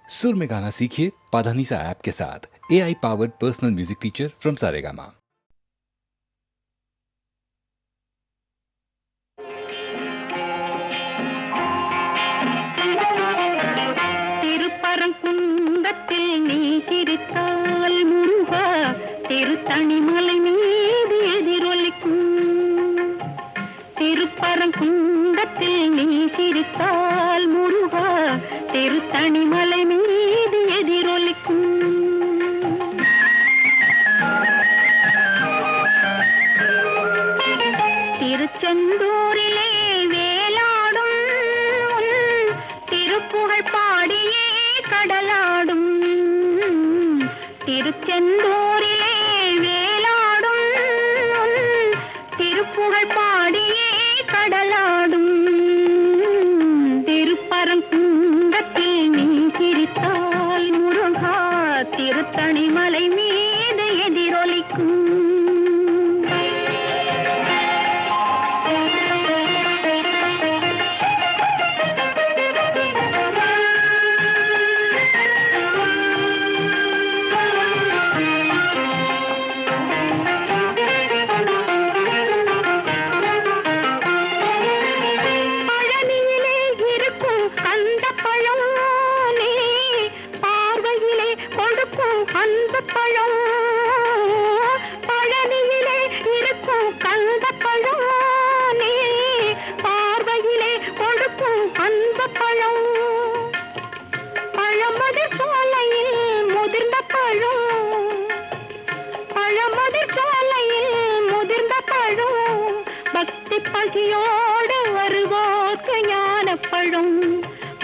सुर में गाना सीखिए पाधानीसा ऐप के साथ। AI powered personal music teacher from Saregama. திருப்பரங்குன்றத்தில் நீ சிரித்தால் முருகா திருத்தணிமலை மீது எதிரொலிக்கும். திருப்பரங்குன்றத்தில் நீ சிரித்தால் முருகா திருத்தணிமலை மீது எதிரொலிக்கும். திருச்செந்தூரிலே வேலாடும் திருப்புகழ் பாடியே கடலாடும். திருச்செந்தூரிலே வேலாடும் திருப்புகழ் பாடியே கடலாடும். திருப்பரங்குன்றத்தில் நீ சிரித்தால் முருகா திருத்தணிமலை மீது எதிரொலிக்கும். பழனியிலே இருக்கும் கந்தப்பழம் நீ பார்வையிலே கொடுக்கும் அந்த பழம். பழமதிர் சோலையில் முதிர்ந்த பழம். பழமதிர் சோலையில் முதிர்ந்த பழம். பக்தி பசியோடு வருவோர்க்கு ஞானப்பழம்.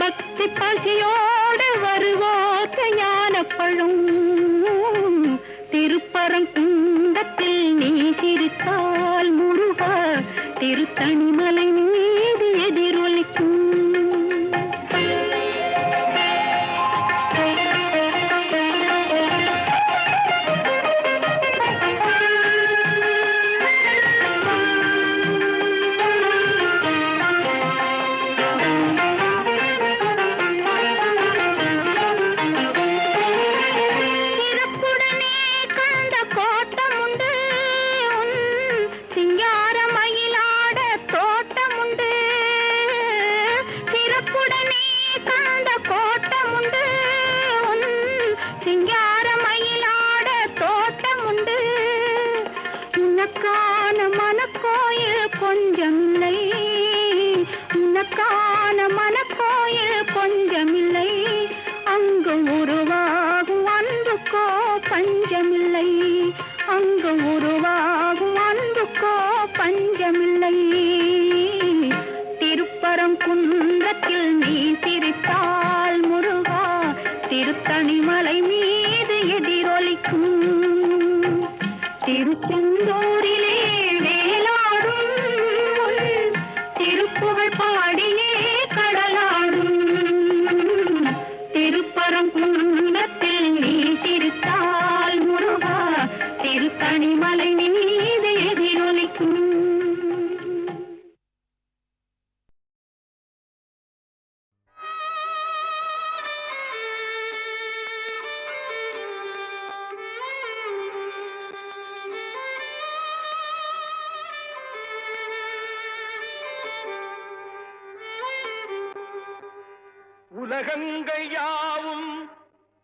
பக்தி பசியோடு வருவோர்க்கு ஞானப்பழம். திருப்பரங்குன்றத்தில் நீ சிரித்தால் முருகா திருத்தணிமலை மீது எதிரொலிக்கும். உனக்கான மனக்கோயில் கொஞ்சமில்லை. உனக்கான மனக்கோயில் கொஞ்சமில்லை. அங்கு உருவாகும் அன்புக்கோ பஞ்சமில்லை. அங்கு உருவாகும் அன்புக்கோ பஞ்சமில்லை. திருப்பரங்குன்றத்தில் நீ சிரித்தால் முருகா திருத்தணிமலை மீது எதிரொலிக்கும். திருச்செந்தூரிலே வேலாடும் திருப்புகழ் பாடியே கடலாடும். திருப்பரங்குன்றத்தில் நீ சிரித்தால் முருகா திருத்தணிமலை மீது எதிரொலிக்கும். உலகங்கள் யாவும்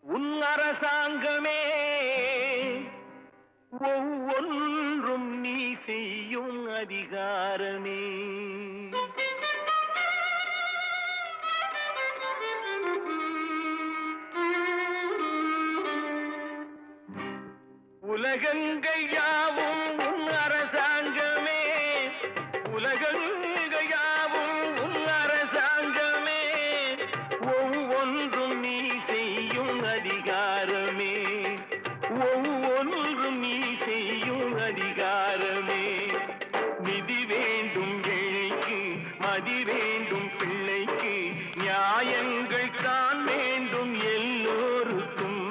உன் அரசாங்கமே. ஒவ்வொன்றும் நீ செய்யும் அதிகாரமே. உலகங்கள் யாவும் உன் அரசாங்கமே. உலகங்கள் யாவும் உன் அரசாங்கமே. ஒவ்வொன்றும் நீ செய்யும் அதிகாரமே. ஒவ்வொன்றும் நீ செய்யும் அதிகாரமே. நிதி வேண்டும் ஏழைக்கு, மதி வேண்டும் பிள்ளைக்கு, நியாயங்கள் தான் வேண்டும் எல்லோருக்கும்.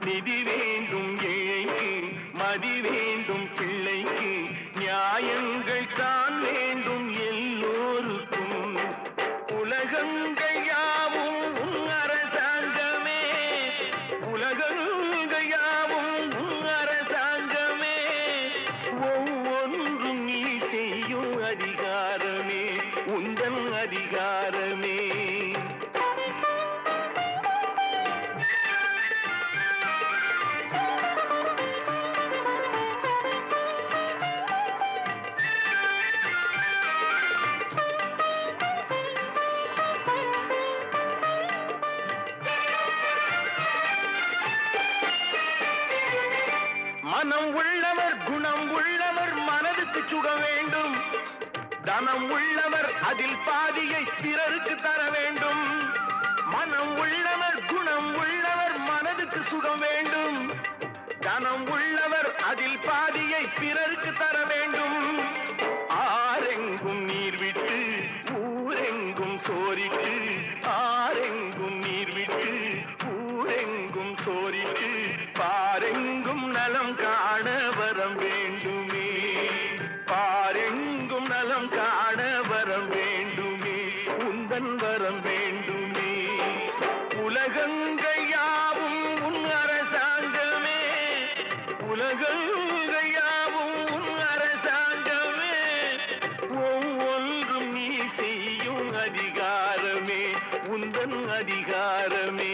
நிதி வேண்டும் ஏழைக்கு, மதி வேண்டும் பிள்ளைக்கு, நியாயங்கள் தான் வேண்டும் எல்லோருக்கும். உலகங்கள் யாவும் உன் அரசாங்கம். மனம் உள்ளவர் குணம் உள்ளவர் மனதுக்கு சுகம் வேண்டும். தனம் உள்ளவர் அதில் பாதியை பிறருக்கு தர வேண்டும். மனம் உள்ளவர் குணம் உள்ளவர் மனதுக்கு சுகம் வேண்டும். தனம் உள்ளவர் அதில் பாதியை பிறருக்கு தர வேண்டும். ஆரெங்கும் நீர் விட்டு ஊரெங்கும் சோரிட்டு, ஆரெங்கும் நீர் விட்டு ஊரெங்கும் சோரிட்டு, பாரெங்கும் நலம் காண வரம் வேண்டுமே. பாரெங்கும் நலம் காண வரம் வேண்டுமே. உந்தன் வரம் வேண்டுமே. உலகங்கள் யாவும் உன் அரசாங்கமே. உலகங்கள் யாவும் உன் அரசாங்கமே. ஒவ்வொன்றும் நீ செய்யும் அதிகாரமே. உந்தன் அதிகாரமே.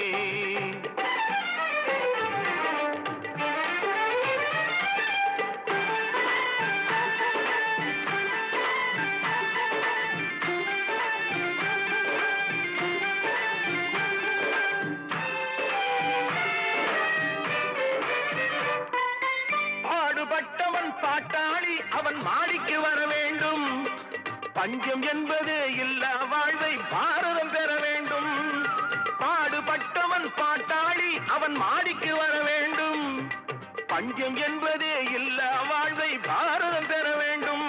பாடுபட்டவன் பாட்டாளி அவன் மாடிக்கு வர வேண்டும். பஞ்சம் என்பது இல்லா வாழ்வை பாரதம் பெற வேண்டும். பாடுபட்டவன் பாட்டாளி அவன் மாடிக்கு வர வேண்டும். பஞ்சம் என்பதே இல்லா வாழ்வை பாரதம் பெற வேண்டும்.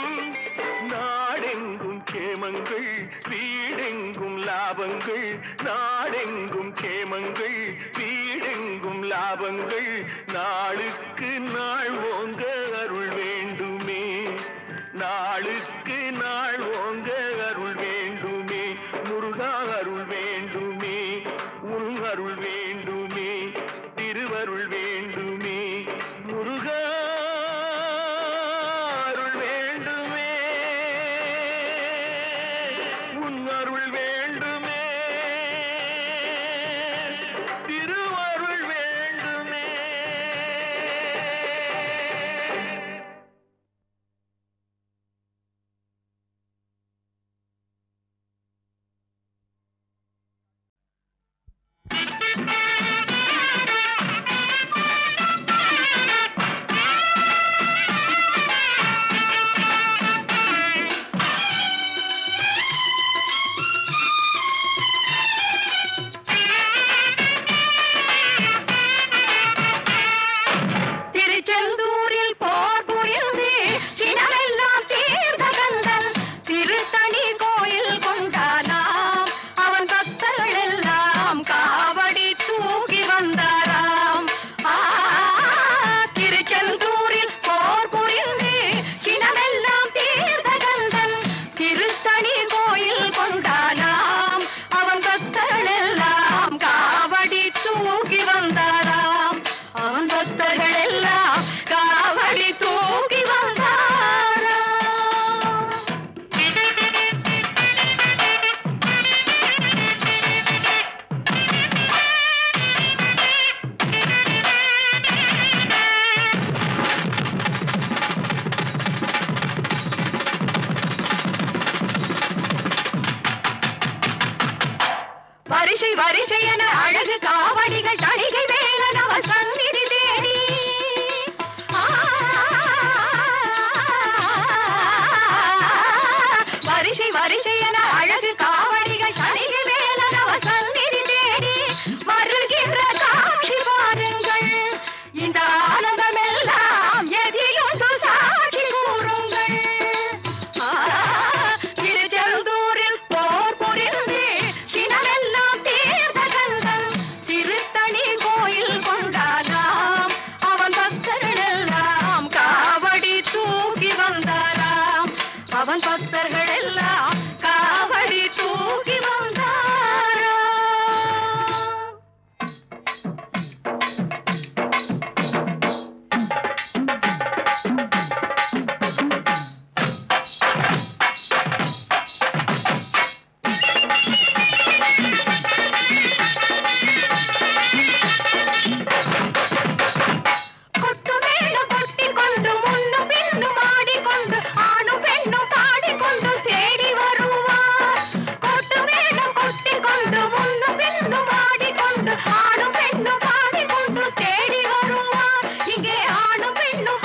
நாடெங்கும் கேமங்கள் வீடெங்கும் லாபங்கள். நாடெங்கும் கேமங்கள் வீடெங்கும் லாபங்கள். நாளுக்கு நாள் ஓங்க அருள் வேண்டுமே. நாளுக்கு நாள் ஓங்க அருள் வேண்டுமே. முருகா அருள் வேண்டுமே. உன் அருள் வேண்டுமே. திருவருள் வேண்டுமே. முருகா அருள் வேண்டுமே. உன் அருள் வேண்டுமே. திருவருள் வேண்டுமே. திருச்செந்தூரில் போர் புரிந்து சினமெல்லாம் தீர்ந்த கந்தன் திருத்தணி கோயில் கொண்டானாம். அவன் பக்தர்கள் எல்லாம் காவடி தூக்கி வந்தாராம். திருச்செந்தூரில் போர் புரிந்து சினமெல்லாம் தீர்ந்த கந்தன் திருத்தணி கோயில் கொண்டானாம். அவன் பக்தர்கள் எல்லாம் காவடி தூக்கி வந்தாராம். அவன் பக்தர்கள் எல்லாம் காவடி தூக்கி வந்தாராம். வரிசை வரிசை என அழகு காவடிகள் தணிகை வேலன் அவன் சந்நிதி தேடி. வரிசை வரிசை என அழகு காவடிகள் தணிகை வேலன் அவன் சந்நிதி தேடி. வருகின்ற காட்சி பாருங்கள். இந்த ஆனந்தமெல்லாம் எதிலுண்டு சாட்சி கூறுங்கள். திருச்செந்தூரில் போர் புரிந்து சினமெல்லாம் தீர்ந்த கந்தன் திருத்தணி கோயில் கொண்டானாம். அவன் பக்தர்கள் எல்லாம் காவடி தூக்கி வந்தாராம். அவன் பக்தர்கள் எல்லாம் காவடி தூக்கி வந்தாராம். கொட்டு மேளம் கொட்டிக்கொண்டு முன்னும் பின்னும் ஆடிக்கொண்டு ஆணும் பெண்ணும் பாடிக்கொண்டு தேடி வருவார். கொட்டு மேளம் கொட்டிக்கொண்டு முன்னும் பின்னும் ஆடிக்கொண்டு ஆணும் பெண்ணும் பாடிக்கொண்டு தேடி வருவார். இங்கே ஆணும் பெண்ணும்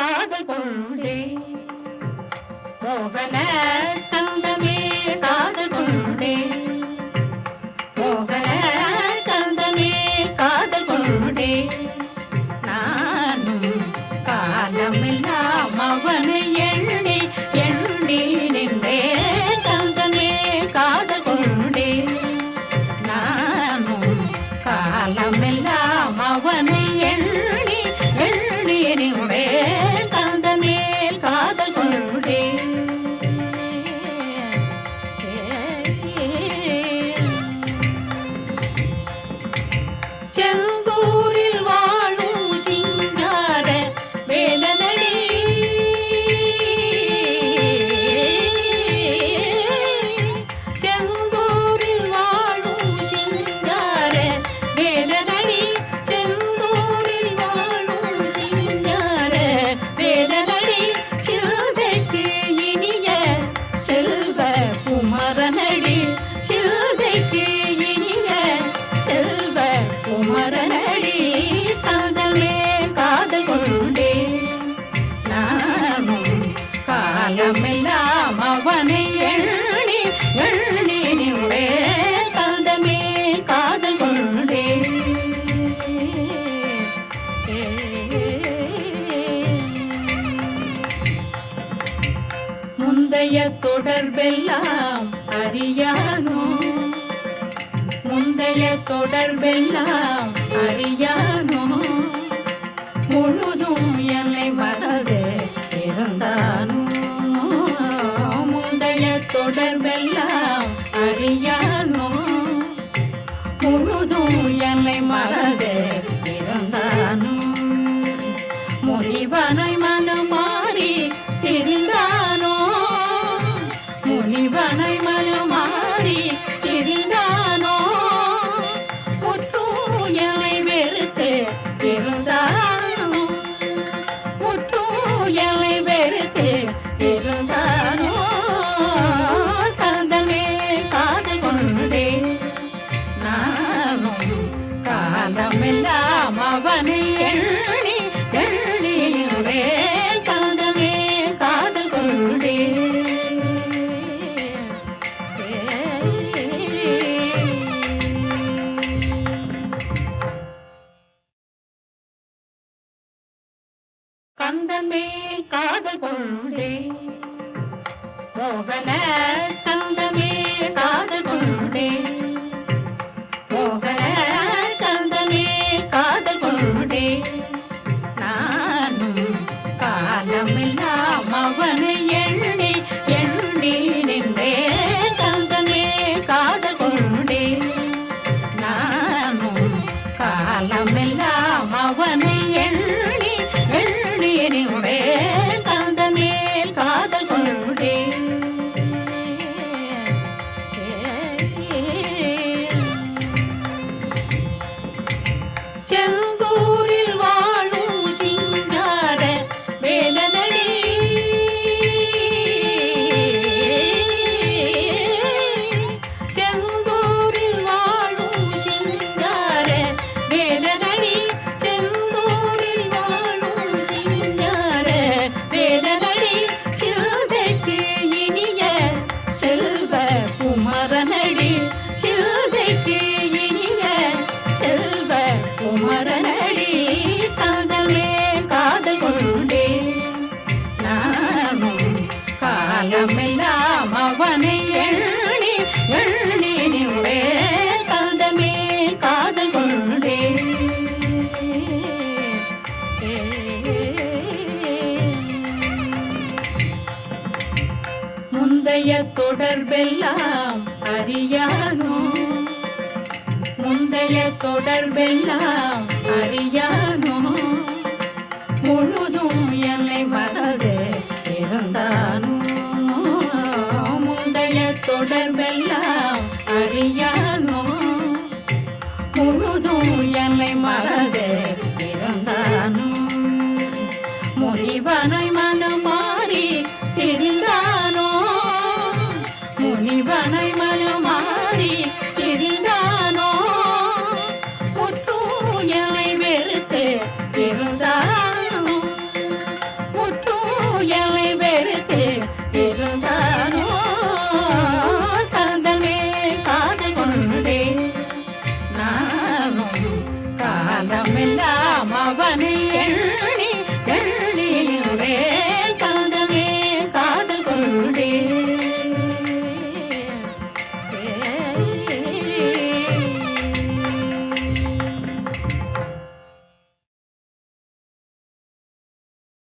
காதல் கொண்டே மோகன கந்தமே காதல் கொண்டே மோகன கந்தமே காதல் கொண்டே நானும் காலமெல்லாம் அவனை எண்ணி எண்ணி நின்றே கந்தமே காதல் கொண்டே நானும் காலமெல்லாம் அவனை எண்ணி எண்ணி நின்றே கந்தமே காதல் கொண்டே செந்தூரில் வாழும் சிங்கார வேலனடி செந்தூரில் வாழும் சிங்கார வேலனடி செந்தூரில் வாழும் சிங்கார வேலனடி சிந்தைக்கு இனிய செல்வ குமரனடி சிந்தைக்கு இனிய செல்வ குமரனடி காதலே காதல் கொண்டே நானும் காலமெல்லாம் அவனை எண்ணி எண்ணி நின்றே காதமே காதல் கொண்டே முந்தைய தொடர்பெல்லாம் அறியானோ முந்தைய தொடர்பெல்லாம் அறியானோ முழுதும் எல்லை மறந்து இருந்தானோ முந்தைய தொடர்பெல்லாம் அறியானோ முழுதும் எல்லை மறந்து இருந்தானோ முனிவனை மனம் மாறி திரிந்தானோ முனிவனை மனம் மாறி திரிந்தானோ முற்றூயலை வெறுத்து இருந்தானோ முற்றூயலை வெறுத்து இருந்தானோ காதலே காதல் கொண்டே நானும் காலமெல்லாம் அவனை எண்ணி எண்ணி நின்றே காதலே காதல் கொண்டே கந்தமே காதல் கொண்டே மோகன கந்தமே காதல் கொண்டே மோகன கந்தமே காதல் கொண்டே நானும் காலமெல்லாம் அவனை எண்ணி எண்ணி நின்றே கந்தமே காதல் கொண்டே நானும் காலமெல்லாம் அவனை எண்ணி எண்ணி நின்றே கந்தமே காதல் கொண்டே செந்தூரில் வாழும் சிங்கார வேலனடி செந்தூரில் வாழும் சிங்கார வேலனடி செந்தூரில் வாழும் சிங்கார வேலனடி சிந்தைக்கு இனிய செல்வ குமரனடி சிந்தைக்கு இனிய செல்வ குமரனடி காதலே காதல் கொண்டே நானும் காலமெல்லாம் அவனை எண்ணி எண்ணி நின்றே காதமே காதல் கொண்டே முந்தைய தொடர்பெல்லாம் அறியானோ முந்தைய தொடர்பெல்லாம் அறியானோ முழுதும் எல்லை மறந்து இருந்தானோ முந்தைய தொடர்பெல்லாம் அறியானோ முழுதும் எல்லை மறந்து இருந்தானோ முனிவனை